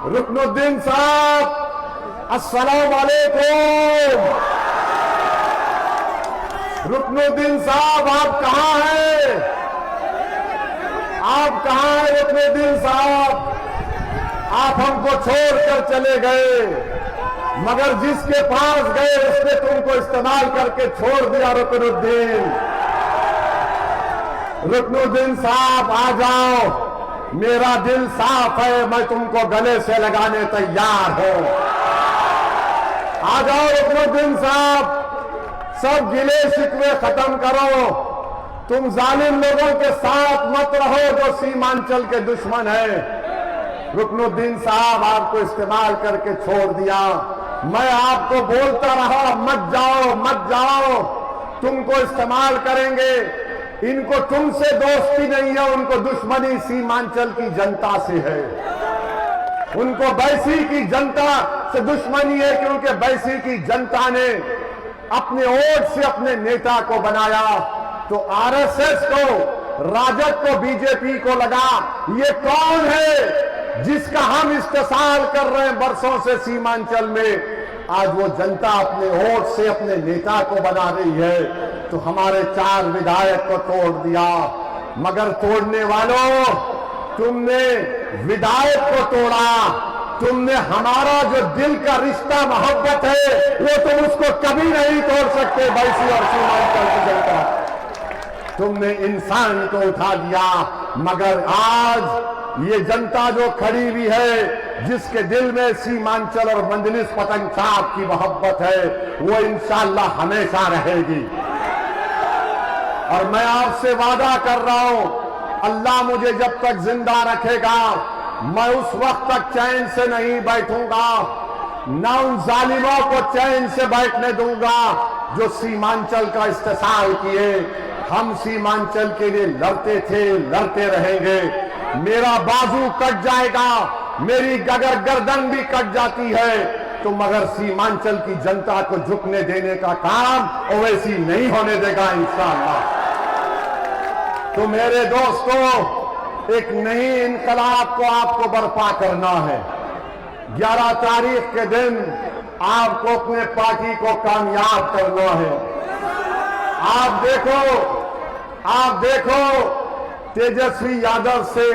रुकनुद्दीन साहब अस्सलाम वालेकुम। रुकनुद्दीन साहब आप कहां हैं? आप कहां हैं रुकनुद्दीन साहब? आप हमको छोड़कर चले गए, मगर जिसके पास गए उसने तुमको इस्तेमाल करके छोड़ दिया। रुकनुद्दीन साहब आ जाओ, मेरा दिल साफ है, मैं तुमको गले से लगाने तैयार हूं। आ जाओ रुकनुद्दीन साहब, सब गिले शिकवे खत्म करो। तुम जालिम लोगों के साथ मत रहो जो सीमांचल के दुश्मन है। रुकनुद्दीन साहब आपको इस्तेमाल करके छोड़ दिया। मैं आपको बोलता रहा मत जाओ मत जाओ, तुमको इस्तेमाल करेंगे। इनको तुमसे दोस्ती नहीं है, उनको दुश्मनी सीमांचल की जनता से है। उनको बैसी की जनता से दुश्मनी है, क्योंकि बैसी की जनता ने अपने वोट से अपने नेता को बनाया। तो आरएसएस को, राजद को, बीजेपी को लगा ये कौन है जिसका हम इस्तेसाल कर रहे हैं बरसों से सीमांचल में। आज वो जनता अपने वोट से अपने नेता को बना रही है। तो हमारे 4 विधायक को तोड़ दिया, मगर तोड़ने वालों, तुमने विधायक को तोड़ा। तुमने हमारा जो दिल का रिश्ता मोहब्बत है वो तुम उसको कभी नहीं तोड़ सकते। बैसी और सीमांचल की जनता, तुमने इंसान को उठा दिया, मगर आज ये जनता जो खड़ी हुई है, जिसके दिल में सीमांचल और मंजलिस पतंग साहब की मोहब्बत है, वो इंशाअल्लाह हमेशा रहेगी। और मैं आपसे वादा कर रहा हूं, अल्लाह मुझे जब तक जिंदा रखेगा, मैं उस वक्त तक चैन से नहीं बैठूंगा, ना उन जालिमों को चैन से बैठने दूंगा जो सीमांचल का इस्तेसाल किए। हम सीमांचल के लिए लड़ते थे, लड़ते रहेंगे। मेरा बाजू कट जाएगा, मेरी गर्दन भी कट जाती है, तो मगर सीमांचल की जनता को झुकने देने का काम ओवैसी नहीं होने देगा इंशाअल्लाह। तो मेरे दोस्तों, एक नई इनकलाब को आपको बर्पा करना है। 11 तारीख के दिन आपको अपने पार्टी को कामयाब करना है। आप देखो तेजस्वी यादव से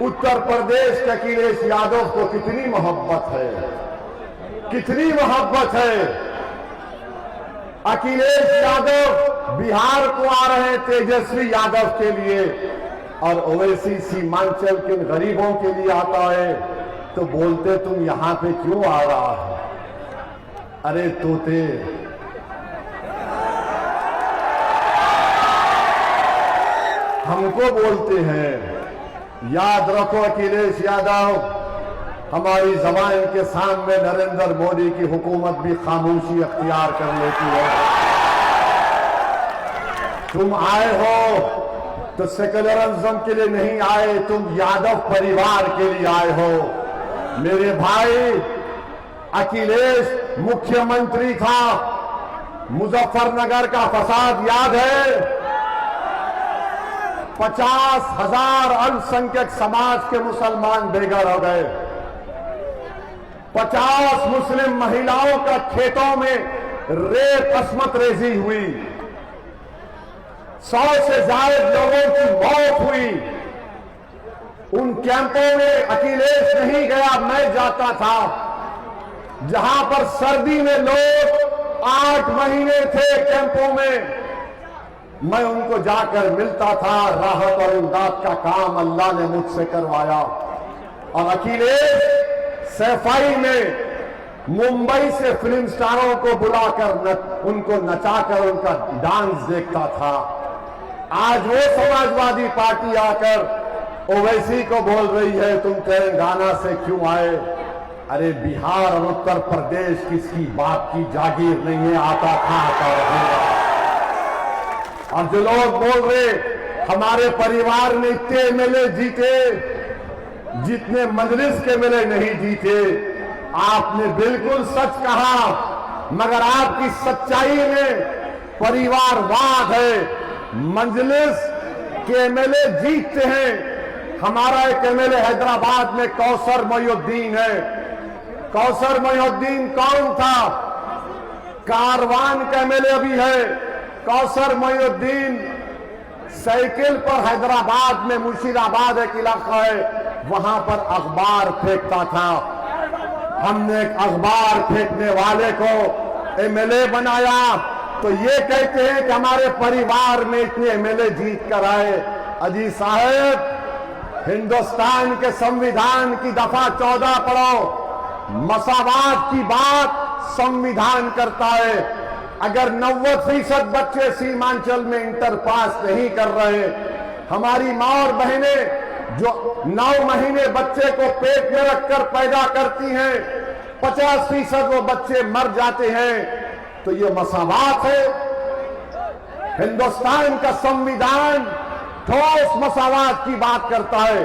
उत्तर प्रदेश के अखिलेश यादव को कितनी मोहब्बत है, कितनी मोहब्बत है। अखिलेश यादव बिहार को आ रहे हैं तेजस्वी यादव के लिए, और ओवैसी सीमांचल के गरीबों के लिए आता है। तो बोलते तुम यहां पे क्यों आ रहा है? अरे तोते, हमको बोलते हैं। याद रखो अखिलेश यादव, हमारी जबान के सामने नरेंद्र मोदी की हुकूमत भी खामोशी अख्तियार कर लेती है। तुम आए हो तो सेक्युलरिज्म के लिए नहीं आए, तुम यादव परिवार के लिए आए हो। मेरे भाई, अखिलेश मुख्यमंत्री था, मुजफ्फरनगर का फसाद याद है? 50,000 अल्पसंख्यक समाज के मुसलमान बेघर हो गए। 50 मुस्लिम महिलाओं का खेतों में रेप, अस्मत रेजी हुई। 100 से ज्यादा लोगों की मौत हुई। उन कैंपों में अखिलेश नहीं गया, मैं जाता था, जहां पर सर्दी में लोग 8 महीने थे कैंपों में। मैं उनको जाकर मिलता था, राहत और इमदाद का काम अल्लाह ने मुझसे करवाया। और अखिलेश सफाई में मुंबई से फिल्म स्टारों को बुलाकर उनको नचाकर उनका डांस देखता था। आज वो समाजवादी पार्टी आकर ओवैसी को बोल रही है तुम तेलंगाना से क्यों आए? अरे बिहार और उत्तर प्रदेश किसकी बाप की जागीर नहीं है, आता था आता रहेगा। और जो लोग बोल रहे हमारे परिवार ने इतने एमएलए जीते जितने मजलिस के एमएलए नहीं जीते, आपने बिल्कुल सच कहा, मगर आपकी सच्चाई में परिवारवाद है। मजलिस के एमएलए जीतते हैं, हमारा एक एमएलए हैदराबाद में कौसर मोइनुद्दीन है। कौसर मोइनुद्दीन कौन था? कारवान का एमएलए अभी है। कौसर मोइनुद्दीन साइकिल पर हैदराबाद में मुर्शिदाबाद एक इलाका है, वहां पर अखबार फेंकता था। हमने एक अखबार फेंकने वाले को एमएलए बनाया, तो ये कहते हैं कि हमारे परिवार में इतने एमएलए जीत कर आए। अजी साहब, हिंदुस्तान के संविधान की दफा 14 पढ़ो। मसावात की बात संविधान करता है। अगर 90% बच्चे सीमांचल में इंटर पास नहीं कर रहे, हमारी मां और बहनें जो 9 महीने बच्चे को पेट में रखकर पैदा करती हैं, 50% वो बच्चे मर जाते हैं, तो ये मसावात है। हिंदुस्तान का संविधान ठोस मसावात की बात करता है,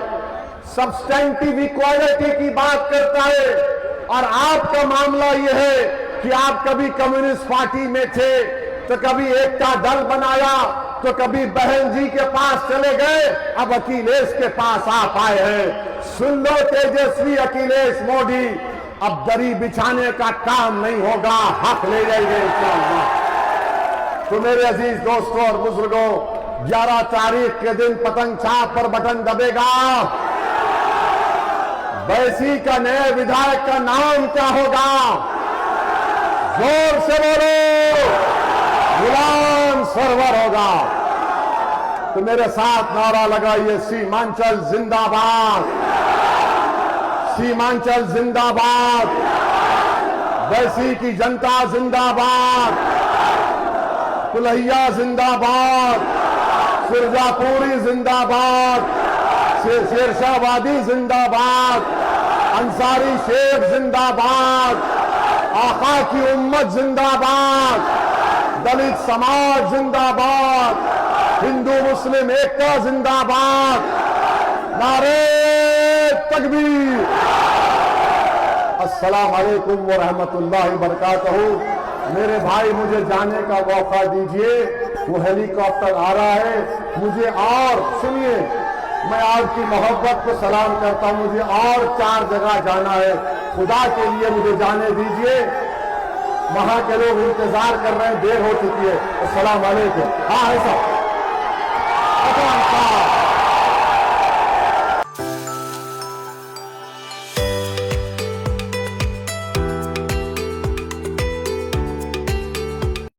सब्सटेंटिव इक्वालिटी की बात करता है। और आपका मामला यह है कि आप कभी कम्युनिस्ट पार्टी में थे, तो कभी एकता दल बनाया, तो कभी बहन जी के पास चले गए, अब अखिलेश के पास आप आए हैं। सुन लो तेजस्वी अखिलेश मोदी, अब दरी बिछाने का काम नहीं होगा, हक ले जाएंगे इंशाअल्लाह। तो मेरे अजीज दोस्तों और बुजुर्गों, 11 तारीख के दिन पतंग छाप पर बटन दबेगा। बैसी का नए विधायक का नाम क्या होगा? जोर से बोलो, गुलाम सरवर होगा। तो मेरे साथ नारा लगाइए, सीमांचल जिंदाबाद, सीमांचल जिंदाबाद, बैसी की जनता जिंदाबाद, कुल्हिया जिंदाबाद, सिरजापुरी जिंदाबाद, शेरशाहवादी जिंदाबाद, अंसारी शेख जिंदाबाद, आका की उम्मत जिंदाबाद, दलित समाज जिंदाबाद, हिंदू मुस्लिम एकता जिंदाबाद, नारे तकबीर। अस्सलाम वालेकुम व रहमतुल्लाहि व बरकातहू। मेरे भाई, मुझे जाने का मौका दीजिए, वो हेलीकॉप्टर आ रहा है मुझे। और सुनिए, मैं आपकी मोहब्बत को सलाम करता हूं, मुझे और 4 जगह जाना है। खुदा के लिए मुझे जाने दीजिए, वहां के लोग इंतजार कर रहे हैं, देर हो चुकी है। अस्सलाम वालेकुम। हाँ है साहब।